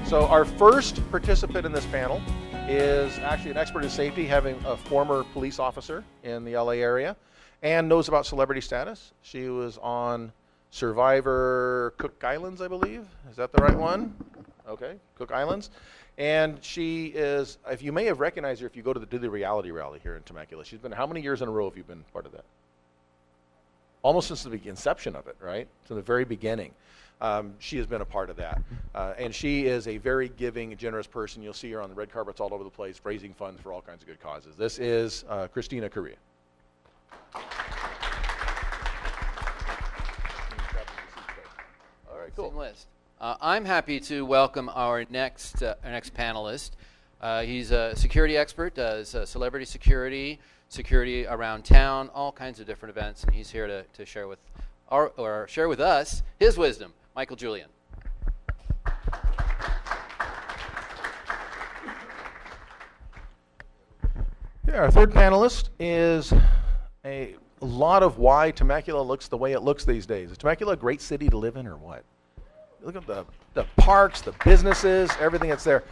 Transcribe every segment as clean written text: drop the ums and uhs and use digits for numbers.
So our first participant in this panel is actually an expert in safety, having a former police officer in the LA area and knows about celebrity status. She was on Survivor Cook Islands, I believe. Is that the right one? Okay, Cook Islands. And she is, if you may have recognized her if you go to the reality rally here in Temecula. She's been, how many years in a row have you been part of that? Almost since the inception of it, right? From the very beginning. She has been a part of that. And she is a very giving, generous person. You'll see her on the red carpets all over the place, raising funds for all kinds of good causes. This is Christina Correa. All right, cool. List. I'm happy to welcome our next panelist. He's a security expert, does celebrity security, security around town, all kinds of different events, and he's here to share with share with us his wisdom. Michael Julian. Yeah, our third panelist is a lot of why Temecula looks the way it looks these days. Is Temecula a great city to live in or what? Look at the parks, the businesses, everything that's there.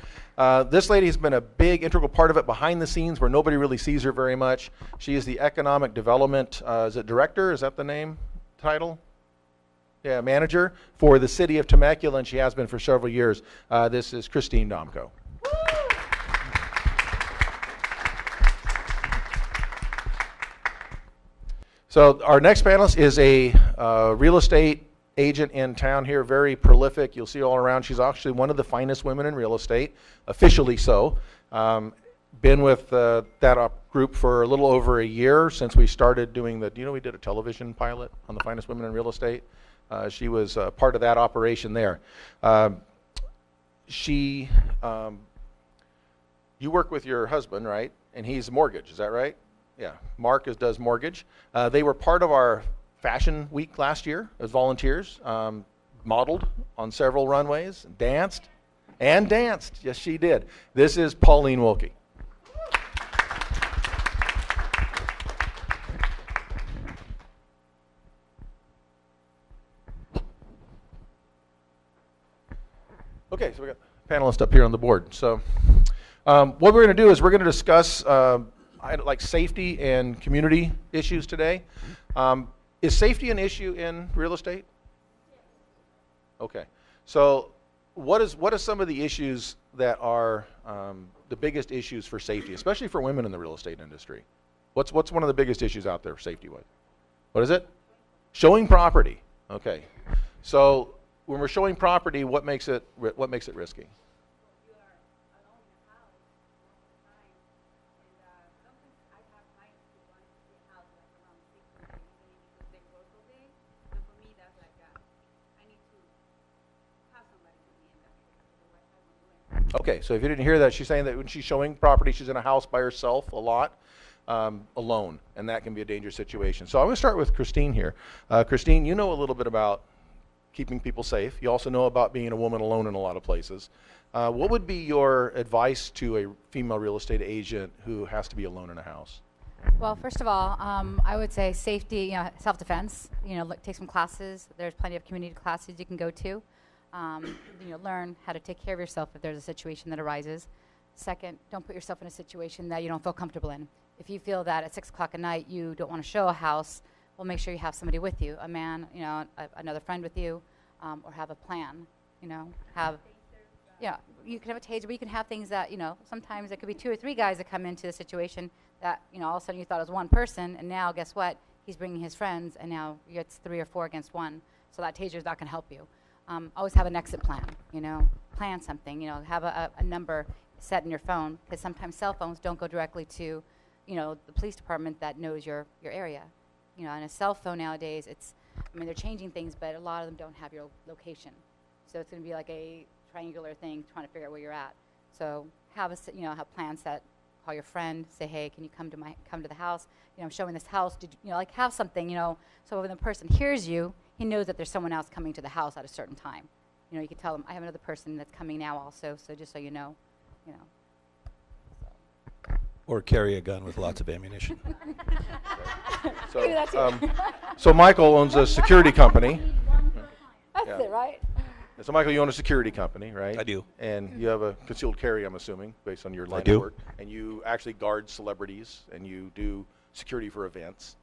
This lady has been a big integral part of it behind the scenes where nobody really sees her very much. She is the economic development, is it director? Is that the name, title? Yeah, manager for the city of Temecula, and she has been for several years. This is Christine Domko. So our next panelist is a real estate agent in town here, very prolific. You'll see all around. She's actually one of the finest women in real estate, officially so. Been with that group for a little over a year since we started doing the, we did a television pilot on the finest women in real estate. She was part of that operation there. You work with your husband, right? And he's mortgage, is that right? Yeah, Mark does mortgage. They were part of our Fashion Week last year as volunteers, modeled on several runways, danced. Yes, she did. This is Pauline Wilkie. Okay, so we got panelists up here on the board. So what we're going to do is we're going to discuss like safety and community issues today. Is safety an issue in real estate? Okay, so what are some of the issues that are the biggest issues for safety, especially for women in the real estate industry? What's one of the biggest issues out there safety-wise? What is it? Showing property. Okay, so when we're showing property, what makes it risky? Okay, so if you didn't hear that, she's saying that when she's showing property, she's in a house by herself a lot, alone, and that can be a dangerous situation. So I'm going to start with Christine here. Christine, you know a little bit about keeping people safe. You also know about being a woman alone in a lot of places. What would be your advice to a female real estate agent who has to be alone in a house? Well, first of all, I would say safety, self-defense. Take some classes. There's plenty of community classes you can go to. Learn how to take care of yourself if there's a situation that arises. Second, don't put yourself in a situation that you don't feel comfortable in. If you feel that at 6 o'clock at night you don't want to show a house, well, make sure you have somebody with you, a man, another friend with you, or have a plan. You can have a taser, but you can have things that, sometimes it could be 2 or 3 guys that come into the situation that, all of a sudden you thought it was one person, and now guess what? He's bringing his friends, and now it's 3 or 4 against 1. So that taser is not going to help you. Always have an exit plan, plan something, have a number set in your phone, because sometimes cell phones don't go directly to, the police department that knows your area. On a cell phone nowadays, they're changing things, but a lot of them don't have your location. So it's going to be like a triangular thing trying to figure out where you're at. So have have plans set. Call your friend, say, hey, can you come to the house? I'm showing this house. Have something, so when the person hears you, he knows that there's someone else coming to the house at a certain time. You can tell them, I have another person that's coming now also, so just so you know. Or carry a gun with lots of ammunition. So Michael owns a security company. That's Yeah. it, right? So Michael, you own a security company, right? I do. And you have a concealed carry, I'm assuming, based on your line do. of work. And you actually guard celebrities, and you do security for events.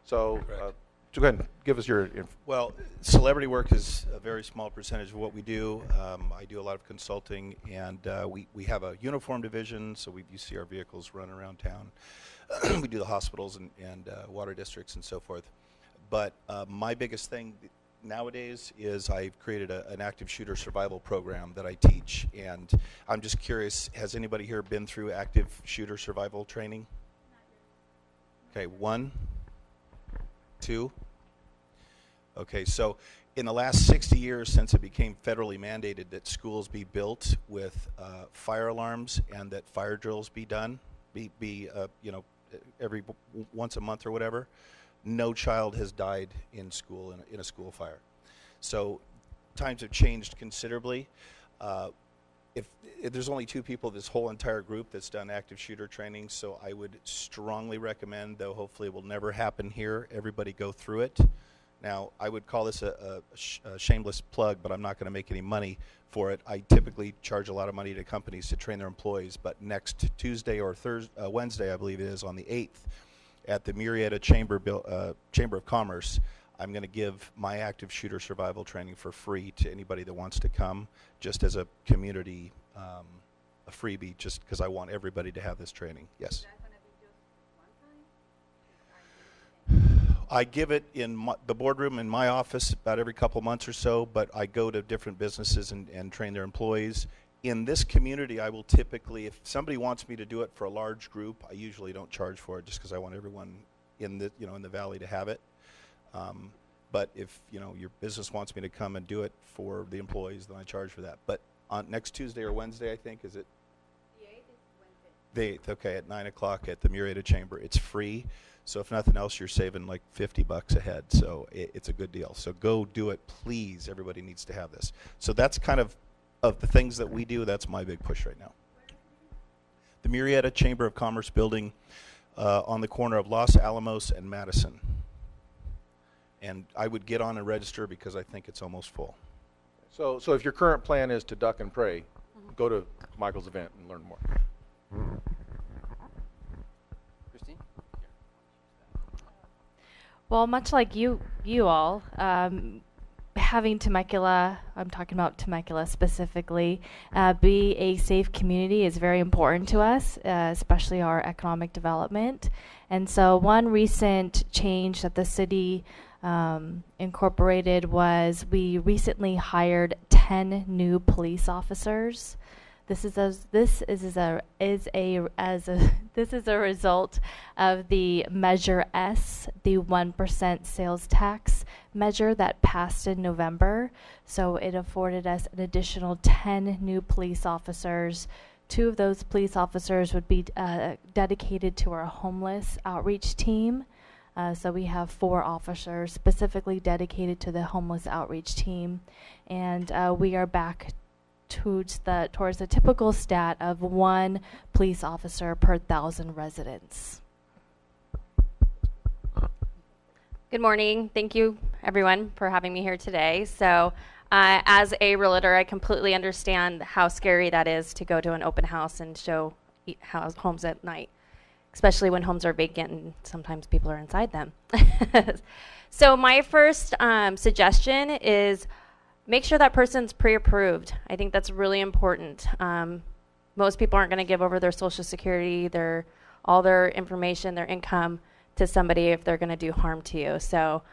So, Correct. so go ahead and give us your. Well, celebrity work is a very small percentage of what we do. I do a lot of consulting, and we have a uniform division, so you see our vehicles run around town. We do the hospitals and water districts and so forth. But my biggest thing nowadays is I've created an active shooter survival program that I teach, and I'm just curious, has anybody here been through active shooter survival training? Okay, 1, 2. Okay, so in the last 60 years since it became federally mandated that schools be built with fire alarms and that fire drills be done, every once a month or whatever, no child has died in school in a school fire. So times have changed considerably. If there's only 2 people this whole entire group that's done active shooter training, so I would strongly recommend, though hopefully it will never happen here, everybody go through it. Now, I would call this a shameless plug, but I'm not going to make any money for it. I typically charge a lot of money to companies to train their employees, but next Tuesday or Wednesday, I believe it is, on the 8th, at the Murrieta Chamber of Commerce, I'm going to give my active shooter survival training for free to anybody that wants to come, just as a community, a freebie, just because I want everybody to have this training. Yes. I give it in the boardroom in my office about every couple months or so, but I go to different businesses and train their employees. In this community, I will typically, if somebody wants me to do it for a large group, I usually don't charge for it just because I want everyone in the valley to have it. But if your business wants me to come and do it for the employees, then I charge for that. But on next Tuesday or Wednesday, I think, is it? The 8th is Wednesday. The 8th, okay, at 9 o'clock at the Murrieta Chamber. It's free. So if nothing else, you're saving like $50 a head. So it's a good deal. So go do it, please. Everybody needs to have this. So that's kind of the things that we do. That's my big push right now. The Murrieta Chamber of Commerce building on the corner of Los Alamos and Madison. And I would get on and register because I think it's almost full. So if your current plan is to duck and pray, go to Michael's event and learn more. Christine? Well, much like you all, having Temecula, I'm talking about Temecula specifically, be a safe community is very important to us, especially our economic development. And so one recent change that the city incorporated was we recently hired 10 new police officers. This is a result of the Measure S, the 1% sales tax measure that passed in November. So it afforded us an additional 10 new police officers. 2 of those police officers would be dedicated to our homeless outreach team. So we have 4 officers specifically dedicated to the homeless outreach team, and we are back towards the typical stat of 1 police officer per 1,000 residents. Good morning. Thank you, everyone, for having me here today. So as a realtor, I completely understand how scary that is to go to an open house and show homes at night, especially when homes are vacant and sometimes people are inside them. So my first suggestion is make sure that person's pre-approved. I think that's really important. Most people aren't going to give over their Social Security, all their information, their income to somebody if they're going to do harm to you. So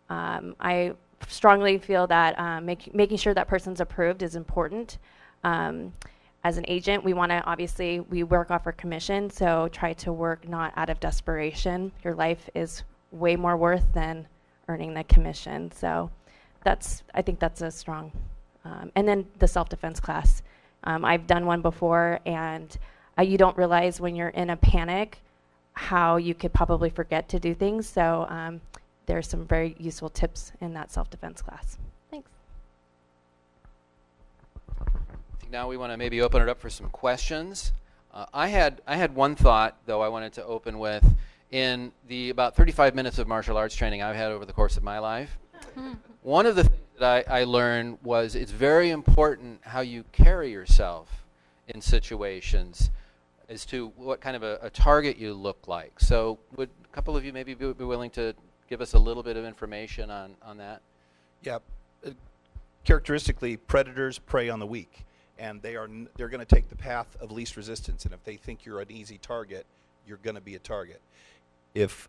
I strongly feel that making sure that person's approved is important. As an agent, we work off our commission, so try to work not out of desperation. Your life is way more worth than earning the commission. So I think that's a strong, and then the self-defense class. I've done one before, and you don't realize when you're in a panic how you could probably forget to do things. So there's some very useful tips in that self-defense class. Thanks. I think now we want to maybe open it up for some questions. I had one thought, though, I wanted to open with. In the about 35 minutes of martial arts training I've had over the course of my life, one of the things that I learned was it's very important how you carry yourself in situations as to what kind of a target you look like. So would a couple of you maybe be willing to give us a little bit of information on that? Yeah. Characteristically, predators prey on the weak, and they're going to take the path of least resistance. And if they think you're an easy target, you're going to be a target. If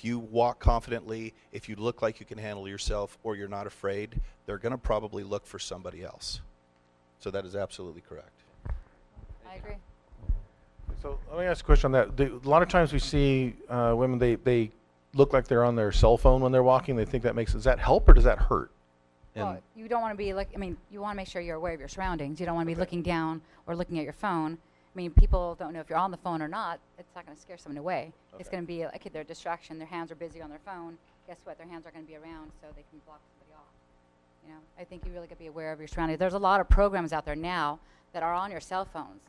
you walk confidently, if you look like you can handle yourself, or you're not afraid, they're going to probably look for somebody else. So that is absolutely correct. I agree. So let me ask a question on that. A lot of times we see women, they look like they're on their cell phone when they're walking. They think does that help or does that hurt? Well, you don't want to be you want to make sure you're aware of your surroundings. You don't want to be looking down or looking at your phone. I mean, people don't know if you're on the phone or not. It's not going to scare someone away. Okay. It's going to be like their distraction. Their hands are busy on their phone. Guess what? Their hands are going to be around so they can block somebody off. You know, I think you really got to be aware of your surroundings. There's a lot of programs out there now that are on your cell phones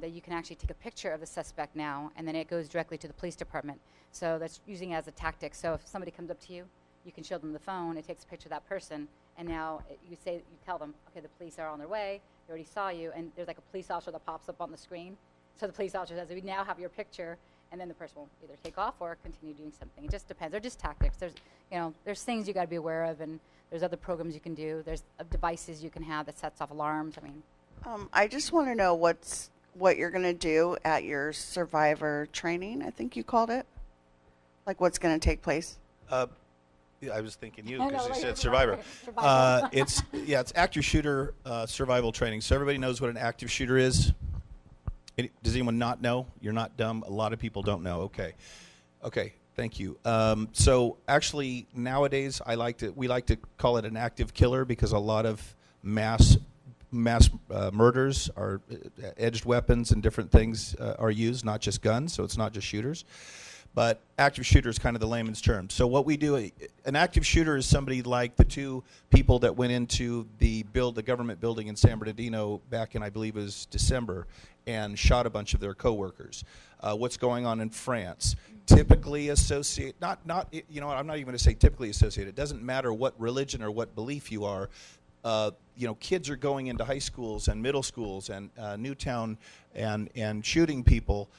that you can actually take a picture of the suspect now, and then it goes directly to the police department. So that's using it as a tactic. So if somebody comes up to you, you can show them the phone. It takes a picture of that person, and now you tell them, okay, the police are on their way. They already saw you, and there's like a police officer that pops up on the screen. So the police officer says, we now have your picture, and then the person will either take off or continue doing something. It just depends. They're just tactics. There's things you got to be aware of, and there's other programs you can do. There's devices you can have that sets off alarms. I mean, I just want to know what you're going to do at your survivor training, I think you called it. Like what's going to take place? I was thinking you I know, because you like said Survivor. survivor. It's active shooter survival training. So everybody knows what an active shooter is. Does anyone not know? You're not dumb. A lot of people don't know. Okay. Thank you. So actually, nowadays, we like to call it an active killer because a lot of mass murders are edged weapons and different things are used, not just guns. So it's not just shooters. But active shooter is kind of the layman's term. So what we do, an active shooter is somebody like the two people that went into the government building in San Bernardino back in, I believe it was December, and shot a bunch of their coworkers. What's going on in France? Typically associate, I'm not even going to say typically associated. It doesn't matter what religion or what belief you are. Kids are going into high schools and middle schools and Newtown and shooting people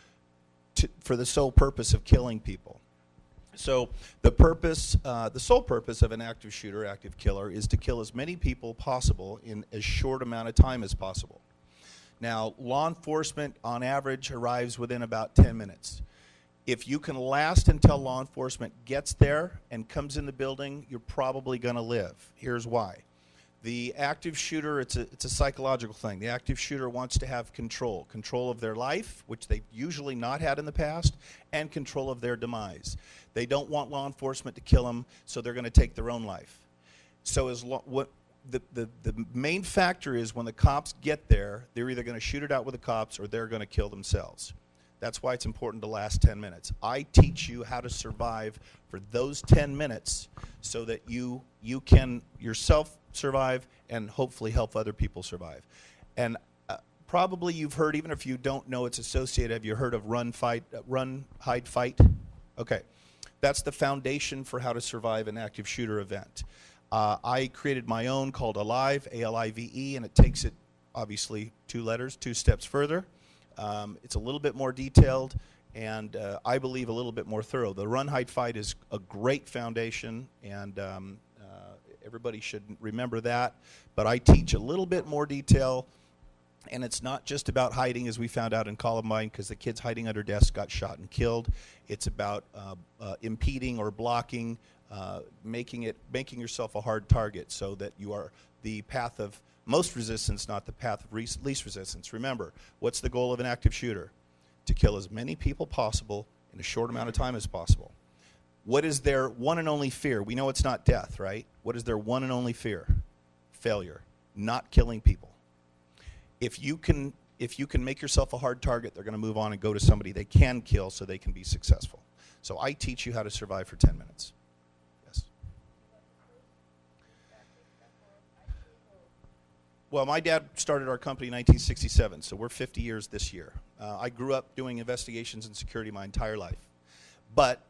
for the sole purpose of killing people. So the sole purpose of an active shooter, active killer, is to kill as many people possible in as short amount of time as possible. Now, law enforcement, on average, arrives within about 10 minutes. If you can last until law enforcement gets there and comes in the building, you're probably going to live. Here's why. The active shooter, it's a psychological thing. The active shooter wants to have control of their life, which they've usually not had in the past, and control of their demise. They don't want law enforcement to kill them, so they're going to take their own life. So the main factor is when the cops get there, they're either going to shoot it out with the cops or they're going to kill themselves. That's why it's important to last 10 minutes. I teach you how to survive for those 10 minutes so that you can yourself survive and hopefully help other people survive. And probably you've heard, even if you don't know it's associated, have you heard of run, hide, fight? Okay. That's the foundation for how to survive an active shooter event. I created my own called Alive, A-L-I-V-E, and it takes it, obviously, 2 letters, 2 steps further. It's a little bit more detailed, and I believe a little bit more thorough. The run, hide, fight is a great foundation, and everybody should remember that. But I teach a little bit more detail, and it's not just about hiding, as we found out in Columbine, because the kids hiding under desks got shot and killed. It's about impeding or blocking, making yourself a hard target so that you are the path of most resistance, not the path of least resistance. Remember, what's the goal of an active shooter? To kill as many people possible in a short amount of time as possible. What is their one and only fear? We know it's not death, right? What is their one and only fear? Failure, not killing people. If you can make yourself a hard target, they're going to move on and go to somebody they can kill so they can be successful. So I teach you how to survive for 10 minutes. Yes. Well, my dad started our company in 1967, so we're 50 years this year. I grew up doing investigations and security my entire life. But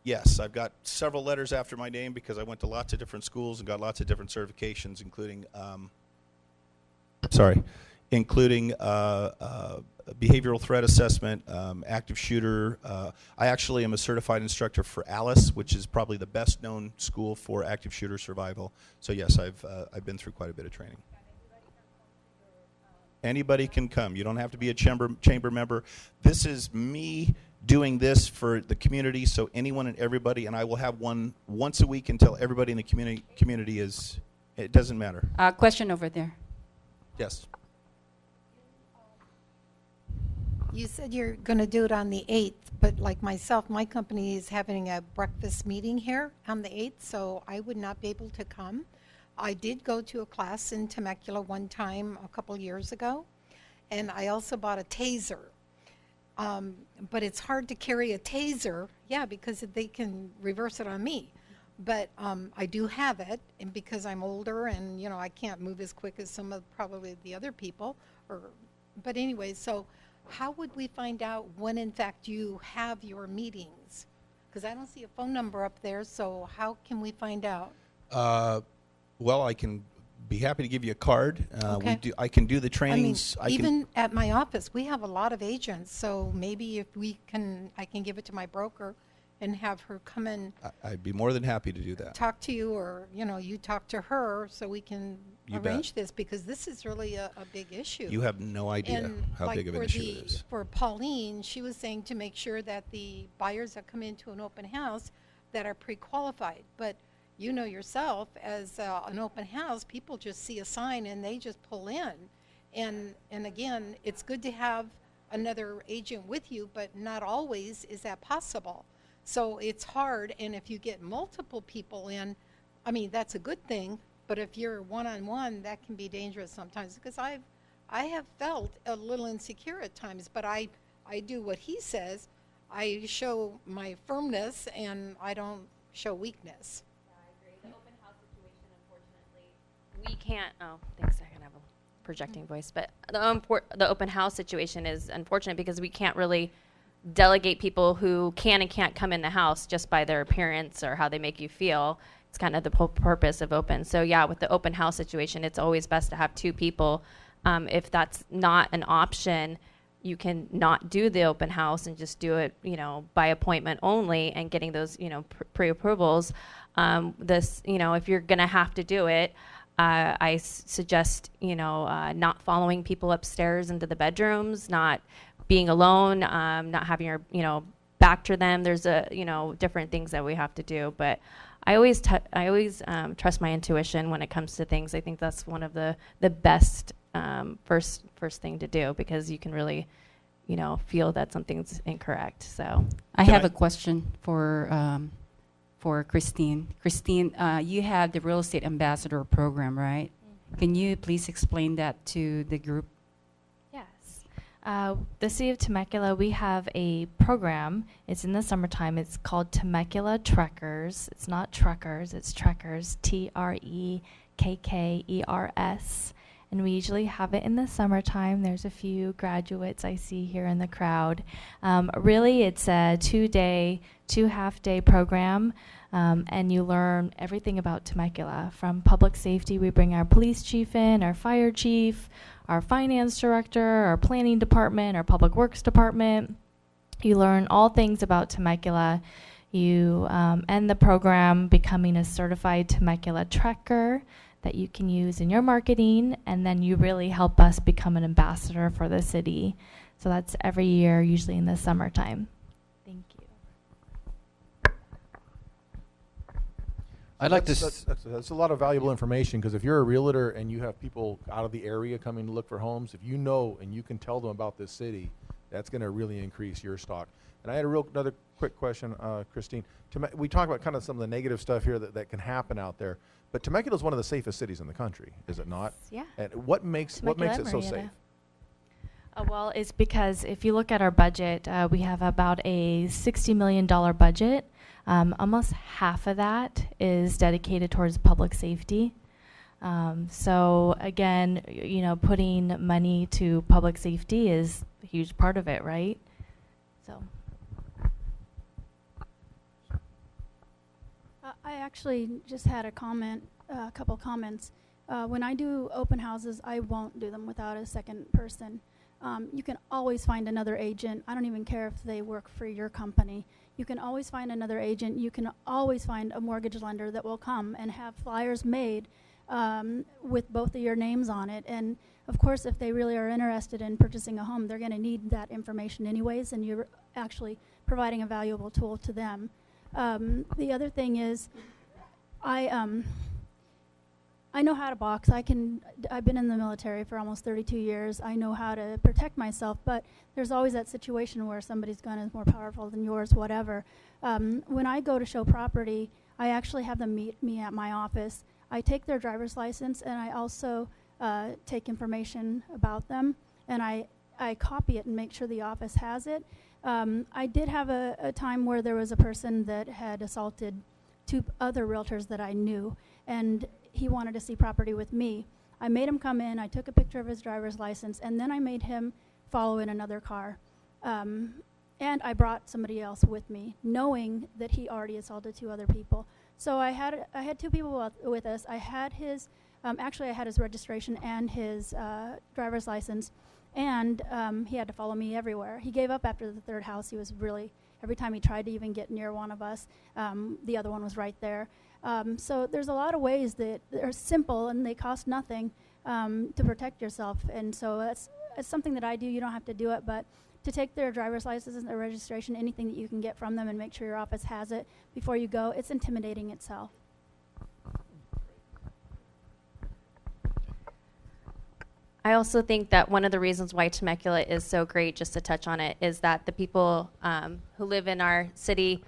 yes, I've got several letters after my name because I went to lots of different schools and got lots of different certifications, including behavioral threat assessment, active shooter. I actually am a certified instructor for ALICE, which is probably the best known school for active shooter survival. So yes, I've been through quite a bit of training. Anybody can come. You don't have to be a chamber member. This is me doing this for the community, so anyone and everybody, and I will have one once a week until everybody in the community is, it doesn't matter. Question over there. Yes. You said you're going to do it on the 8th, but like myself, my company is having a breakfast meeting here on the 8th, so I would not be able to come. I did go to a class in Temecula one time a couple years ago, and I also bought a taser. But it's hard to carry a taser, because they can reverse it on me. But I do have it, and because I'm older and, I can't move as quick as some of probably the other people. But anyway, so how would we find out when, in fact, you have your meetings? Because I don't see a phone number up there, so how can we find out? Well, I can be happy to give you a card. Okay. I can do the trainings. Even at my office, we have a lot of agents, so maybe if I can give it to my broker and have her come in. I'd be more than happy to do that. Talk to you, or you talk to her, so we can You arrange bet. this, because this is really a big issue. You have no idea And how like big of an for issue it is. For Pauline, she was saying to make sure that the buyers that come into an open house that are pre-qualified. But you know yourself, as an open house, people just see a sign and they just pull in. And again, it's good to have another agent with you, but not always is that possible. So it's hard, and if you get multiple people in, that's a good thing, but if you're one-on-one, that can be dangerous sometimes, because I have felt a little insecure at times, but I do what he says. I show my firmness, and I don't show weakness. The open house situation, unfortunately, we can't. Oh, thanks. I can have a projecting voice, but the open house situation is unfortunate because we can't really delegate people who can and can't come in the house just by their appearance or how they make you feel. It's kind of the purpose of open. So with the open house situation, it's always best to have 2 people. If that's not an option, you can not do the open house and just do it, by appointment only, and getting those, pre-approvals. If you're going to have to do it, I suggest, not following people upstairs into the bedrooms, not being alone, not having your, back to them. There's different things that we have to do. But I always trust my intuition when it comes to things. I think that's one of the best first thing to do, because you can really, feel that something's incorrect. So I have a question for Christine. Christine, you have the Real Estate Ambassador program, right? Mm-hmm. Can you please explain that to the group? Yes. The City of Temecula, we have a program. It's in the summertime. It's called Temecula Trekkers. It's not truckers, it's Trekkers, Trekkers. And we usually have it in the summertime. There's a few graduates I see here in the crowd. Really, it's a 2-day, 2 half-day program, and you learn everything about Temecula. From public safety, we bring our police chief in, our fire chief, our finance director, our planning department, our public works department. You learn all things about Temecula. You end the program becoming a certified Temecula Trekker that you can use in your marketing, and then you really help us become an ambassador for the city. So that's every year, usually in the summertime. Thank you. I'd like to. That's a lot of valuable information, because if you're a realtor and you have people out of the area coming to look for homes, if you know and you can tell them about this city, that's going to really increase your stock. And I had another quick question, Christine. We talk about kind of some of the negative stuff here that can happen out there, but Temecula is one of the safest cities in the country, is it not? Yeah. And what makes it so safe? Well, it's because if you look at our budget, we have about a $60 million budget. Almost half of that is dedicated towards public safety. So again, putting money to public safety is a huge part of it, right? So. I actually just had a couple comments. When I do open houses, I won't do them without a second person. You can always find another agent. I don't even care if they work for your company. You can always find another agent. You can always find a mortgage lender that will come and have flyers made with both of your names on it. And of course, if they really are interested in purchasing a home, they're going to need that information anyways, and you're actually providing a valuable tool to them. The other thing is, I know how to box. I've been in the military for almost 32 years. I know how to protect myself, but there's always that situation where somebody's gun is more powerful than yours, whatever. When I go to show property, I actually have them meet me at my office. I take their driver's license, and I also take information about them, and I copy it and make sure the office has it. I did have a time where there was a person that had assaulted 2 other realtors that I knew, and he wanted to see property with me. I made him come in, I took a picture of his driver's license, and then I made him follow in another car. And I brought somebody else with me, knowing that he already assaulted 2 other people. So I had 2 people with us. I had his, actually I had his registration and his driver's license, and he had to follow me everywhere. He gave up after the 3rd house. He was really, every time he tried to even get near one of us, the other one was right there. So there's a lot of ways that are simple and they cost nothing to protect yourself. And so it's something that I do. You don't have to do it, but to take their driver's license and their registration, anything that you can get from them, and make sure your office has it before you go, it's intimidating itself. I also think that one of the reasons why Temecula is so great, just to touch on it, is that the people who live in our city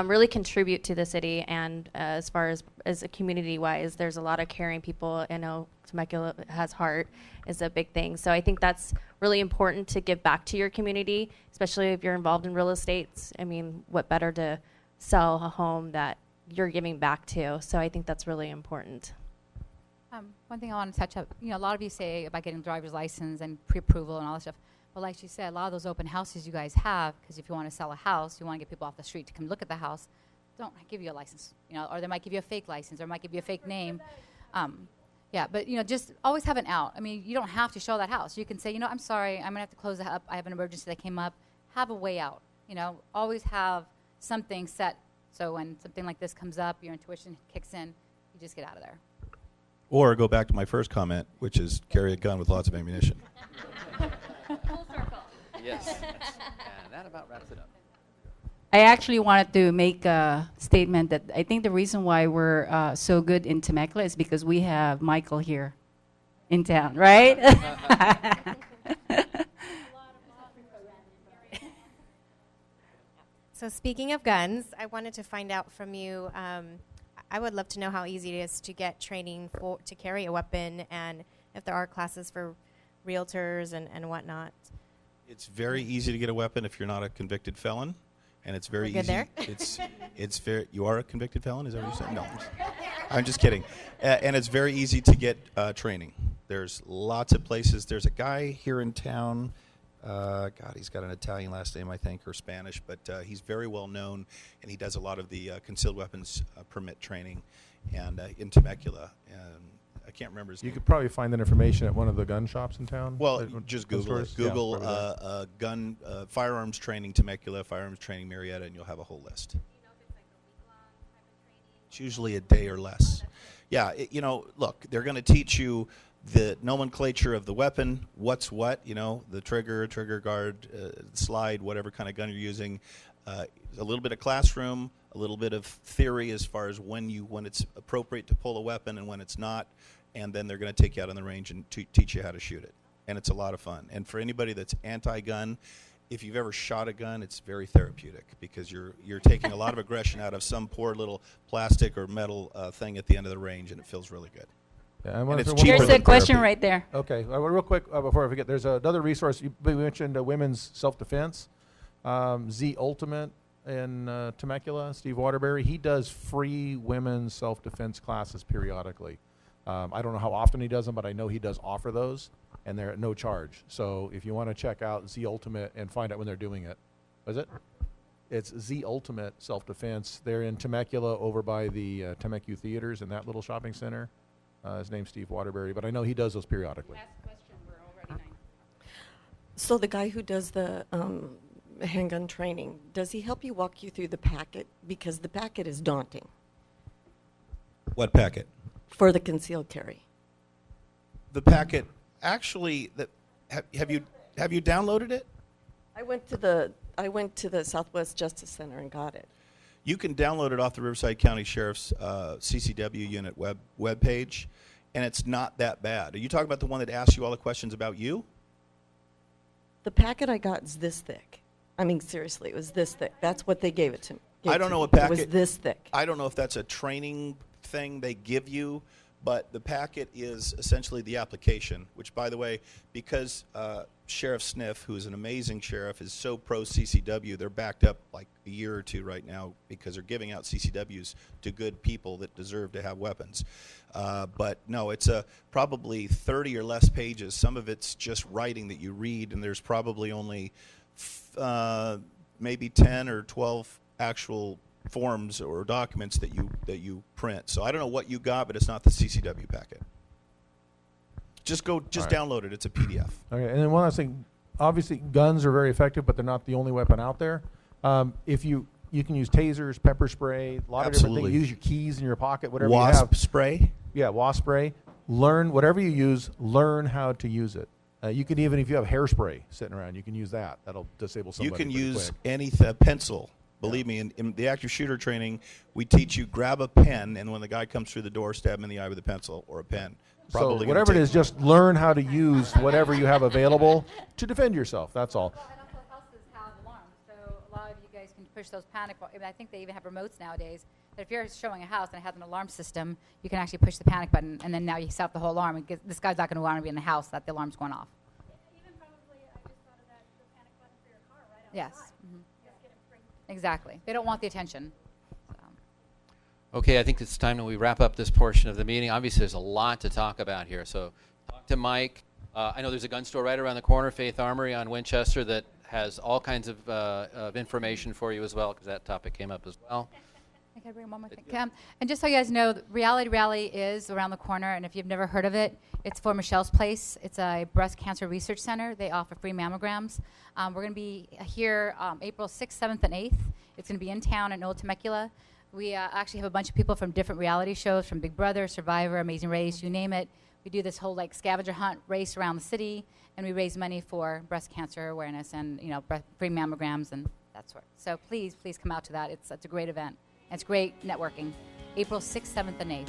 really contribute to the city, and as far as a community-wise, there's a lot of caring people. I know Temecula has heart is a big thing. So I think that's really important to give back to your community, especially if you're involved in real estate. I mean, what better to sell a home that you're giving back to? So I think that's really important. One thing I want to touch up, a lot of you say about getting a driver's license and pre-approval and all that stuff. But like she said, a lot of those open houses you guys have, because if you want to sell a house, you want to get people off the street to come look at the house, don't give you a license, or they might give you a fake license, or might give you a fake name. Yeah, but just always have an out. I mean, you don't have to show that house. You can say, I'm sorry, I'm gonna have to close it up. I have an emergency that came up. Have a way out. Always have something set, so when something like this comes up, your intuition kicks in. You just get out of there. Or go back to my first comment, which is carry a gun with lots of ammunition. Full circle. Yes. And that about wraps it up. I actually wanted to make a statement that I think the reason why we're so good in Temecula is because we have Michael here in town, right? So speaking of guns, I wanted to find out from you, I would love to know how easy it is to get training to carry a weapon, and if there are classes for realtors and whatnot. It's very easy to get a weapon if you're not a convicted felon, and it's very We're good easy. there? It's very. You are a convicted felon, is that what you said? No, I'm just kidding. And it's very easy to get training. There's lots of places. There's a guy here in town. God, he's got an Italian last name, I think, or Spanish, but he's very well known, and he does a lot of the concealed weapons permit training, and in Temecula. I can't remember his name. You could probably find that information at one of the gun shops in town. Well, just Google it. Yeah, Google probably gun firearms training Temecula, firearms training Marietta, and you'll have a whole list. It's usually a day or less. Yeah, look, they're going to teach you the nomenclature of the weapon, what's what, the trigger guard, slide, whatever kind of gun you're using. A little bit of classroom, a little bit of theory as far as when it's appropriate to pull a weapon and when it's not, and then they're going to take you out on the range and teach you how to shoot it. And it's a lot of fun. And for anybody that's anti-gun, if you've ever shot a gun, it's very therapeutic because you're taking a lot of aggression out of some poor little plastic or metal thing at the end of the range, and it feels really good. Yeah, And it's throw one cheaper more Here's than a question therapy. right there. Okay, real quick before I forget, there's another resource. We mentioned women's self-defense. Z Ultimate in Temecula, Steve Waterbury, he does free women's self-defense classes periodically. I don't know how often he does them, but I know he does offer those, and they're at no charge. So if you want to check out Z Ultimate and find out when they're doing it, what is it? It's Z Ultimate Self-Defense. They're in Temecula over by the Temecula Theaters in that little shopping center. His name's Steve Waterbury, but I know he does those periodically. Last question, we're already 9. So the guy who does the handgun training, does he help you walk you through the packet? Because the packet is daunting What packet? for the concealed carry. The packet, actually, have you downloaded it? I went to the Southwest Justice Center and got it. You can download it off the Riverside County Sheriff's CCW unit web page, and it's not that bad. Are you talking about the one that asks you all the questions about you? The packet I got is this thick. I mean, seriously, it was this thick. That's what they gave it to me. I don't know what It packet. was this thick. I don't know if that's a training thing they give you, but the packet is essentially the application, which, by the way, because Sheriff Sniff, who's an amazing sheriff, is so pro CCW, they're backed up like a year or two right now because they're giving out CCWs to good people that deserve to have weapons. But no, it's probably 30 or less pages. Some of it's just writing that you read, and there's probably only maybe 10 or 12 actual forms or documents that you print. So I don't know what you got, but it's not the CCW packet. Just download it. It's a PDF. Okay, and then one last thing. Obviously, guns are very effective, but they're not the only weapon out there. If you can use tasers, pepper spray, a lot of different Absolutely. things. Use your keys in your pocket, whatever you have. Wasp spray. Yeah, wasp spray. Learn whatever you use. Learn how to use it. You can even, if you have hairspray sitting around, you can use that. That'll disable somebody. You can pretty use quick. any pencil. Believe me, in the active shooter training, we teach you grab a pen, and when the guy comes through the door, stab him in the eye with a pencil or a pen. So Probably whatever it is, just learn how to use whatever you have available to defend yourself. That's all. And also houses have alarms, so a lot of you guys can push those panic. I think they even have remotes nowadays. That if you're showing a house and it has an alarm system, you can actually push the panic button, and then now you set off the whole alarm. And this guy's not going to want to be in the house that the alarm's going off. Even probably, I just thought of that, the panic button for your car right outside. Yes. Exactly. They don't want the attention. Okay, I think it's time that we wrap up this portion of the meeting. Obviously, there's a lot to talk about here. So talk to Mike. I know there's a gun store right around the corner, Faith Armory on Winchester, that has all kinds of information for you as well, because that topic came up as well. I gotta bring one more thing. And just so you guys know, Reality Rally is around the corner, and if you've never heard of it, it's for Michelle's Place. It's a breast cancer research center. They offer free mammograms. We're going to be here April 6th, 7th, and 8th. It's going to be in town in Old Temecula. We actually have a bunch of people from different reality shows, from Big Brother, Survivor, Amazing Race, you name it. We do this whole scavenger hunt race around the city, and we raise money for breast cancer awareness and free mammograms and that sort. So please come out to that. It's a great event. It's great networking. April 6th, 7th, and 8th.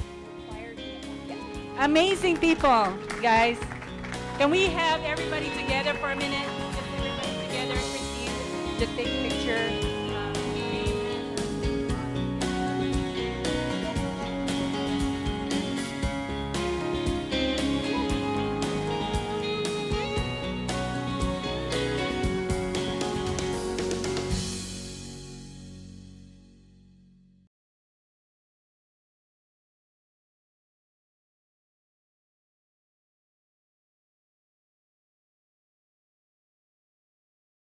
Amazing people, guys. Can we have everybody together for a minute? Just everybody together, Christine. Just take a picture.